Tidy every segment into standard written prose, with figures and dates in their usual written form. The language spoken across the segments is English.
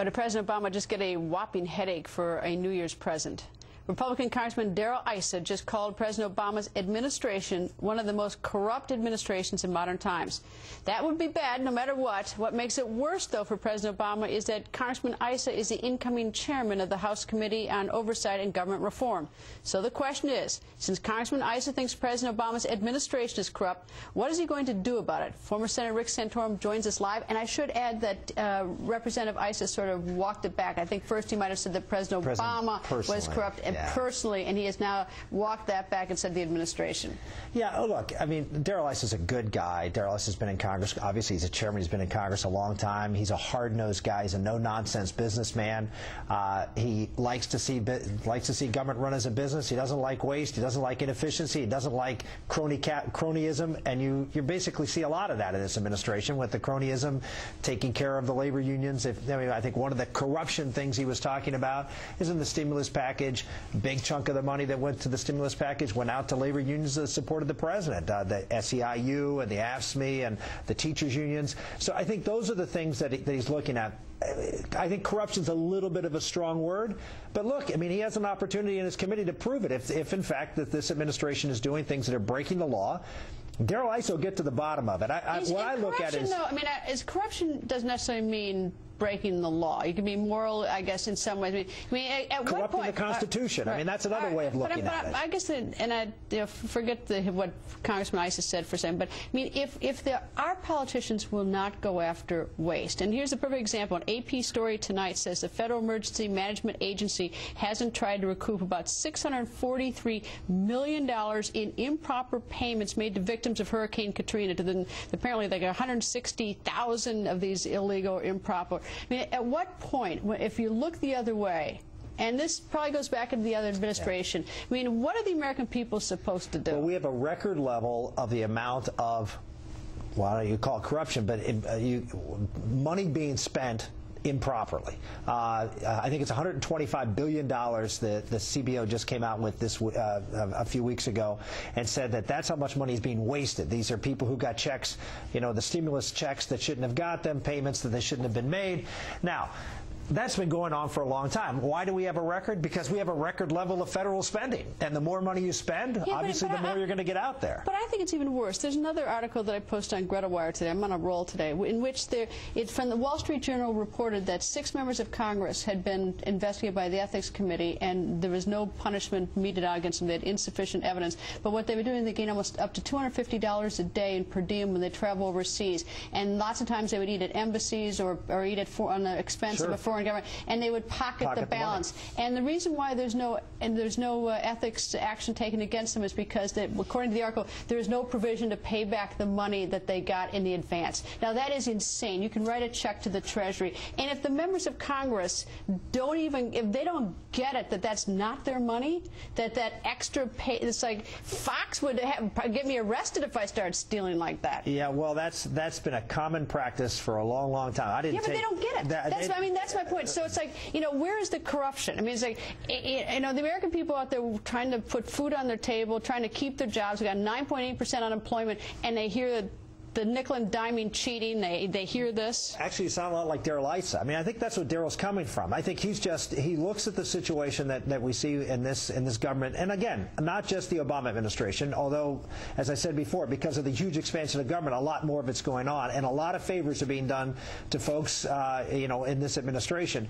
But did President Obama just get a whopping headache for a New Year's present? Republican Congressman Issa just called President Obama's administration one of the most corrupt administrations in modern times. That would be bad no matter what. What makes it worse, though, for President Obama is that Congressman Issa is the incoming chairman of the House Committee on Oversight and Government Reform. So the question is, since Congressman Issa thinks President Obama's administration is corrupt, what is he going to do about it? Former Senator Rick Santorum joins us live, and I should add that Representative Issa sort of walked it back. I think first he might have said that President Obama was corrupt personally, and he has now walked that back and said the administration. Yeah, look, I mean, Issa is a good guy. Issa's been in Congress. Obviously, he's a chairman. He's been in Congress a long time. He's a hard-nosed guy. He's a no-nonsense businessman. He likes to see government run as a business. He doesn't like waste. He doesn't like inefficiency. He doesn't like cronyism. And you basically see a lot of that in this administration, with the cronyism, taking care of the labor unions. I think one of the corruption things he was talking about is in the stimulus package. Big chunk of the money that went to the stimulus package went out to labor unions that supported the president, the SEIU and the AFSCME and the teachers unions. So I think those are the things that he's looking at. I think corruption's a little bit of a strong word, but look, I mean, he has an opportunity in his committee to prove it. If in fact that this administration is doing things that are breaking the law, Issa will get to the bottom of it. What I look at is, I mean, corruption doesn't necessarily mean breaking the law. You can be moral, I guess, in some ways. I mean, at corrupting what point, the Constitution. I mean, that's another way of looking at it. I guess, and I forget what Congressman Issa said for a second, but I mean, if our politicians will not go after waste, and here's a perfect example. An AP story tonight says the Federal Emergency Management Agency hasn't tried to recoup about $643 million in improper payments made to victims of Hurricane Katrina. Apparently, like 160,000 of these illegal or improper. I mean, at what point, if you look the other way, and this probably goes back into the other administration, I mean, what are the American people supposed to do? Well, we have a record level of the amount of, well, you call it corruption, but money being spent improperly. I think it's $125 billion that the CBO just came out with this a few weeks ago and said that that's how much money is being wasted. These are people who got checks, the stimulus checks that shouldn't have got them, payments that they shouldn't have been made. Now, that's been going on for a long time. Why do we have a record? Because we have a record level of federal spending. And the more money you spend, obviously the more you're going to get out there. But I think it's even worse. There's another article that I posted on Greta Wire today. I'm on a roll today, in which from the Wall Street Journal reported that 6 members of Congress had been investigated by the Ethics Committee, and there was no punishment meted out against them. They had insufficient evidence. But what they were doing, they gained almost up to $250 a day in per diem when they travel overseas. And lots of times they would eat at embassies or eat on the expense of a foreign government, and they would pocket the balance. And the reason why there's no ethics action taken against them is because, according to the article, there is no provision to pay back the money that they got in the advance. Now, that is insane. You can write a check to the Treasury, and if the members of Congress if they don't get it that that's not their money, that extra pay, it's like Fox would get me arrested if I started stealing like that. Yeah, well, that's been a common practice for a long, long time. But they don't get it. That's my point. So it's like, where is the corruption? I mean, it's like, the American people out there trying to put food on their table, trying to keep their jobs. We got 9.8% unemployment, and they hear the nickel and diming cheating. They hear this. Actually, you sound a lot like Issa. I mean, I think that's what Daryl's coming from. I think he looks at the situation that we see in this government, and again, not just the Obama administration, although, as I said before, because of the huge expansion of government, a lot more of it's going on, and a lot of favors are being done to folks, in this administration.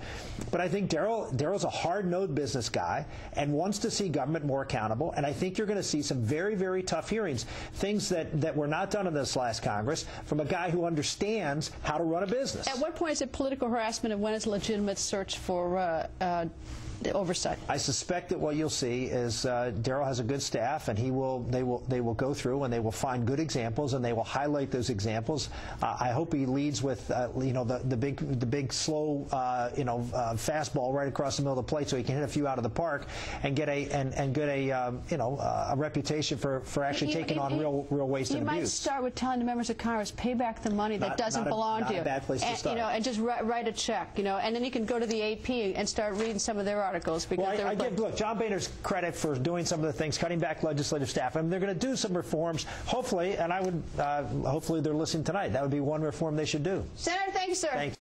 But I think Daryl's a hard-nosed business guy and wants to see government more accountable, and I think you're going to see some very, very tough hearings, things that were not done in this last Congress, from a guy who understands how to run a business. At what point is it political harassment, and when is legitimate search for oversight? I suspect that what you'll see is Daryl has a good staff, and they will go through and they will find good examples, and they will highlight those examples. I hope he leads with the big slow fastball right across the middle of the plate, so he can hit a few out of the park and get a reputation for actually taking on real waste and abuse. You might start with telling the members of Congress, pay back the money that doesn't belong to you. Not a bad place to start. And just write a check, and then you can go to the AP and start reading some of their articles. Because I give John Boehner's credit for doing some of the things, cutting back legislative staff. I mean, they're going to do some reforms, hopefully, and hopefully they're listening tonight. That would be one reform they should do. Senator, thank you, sir. Thank you.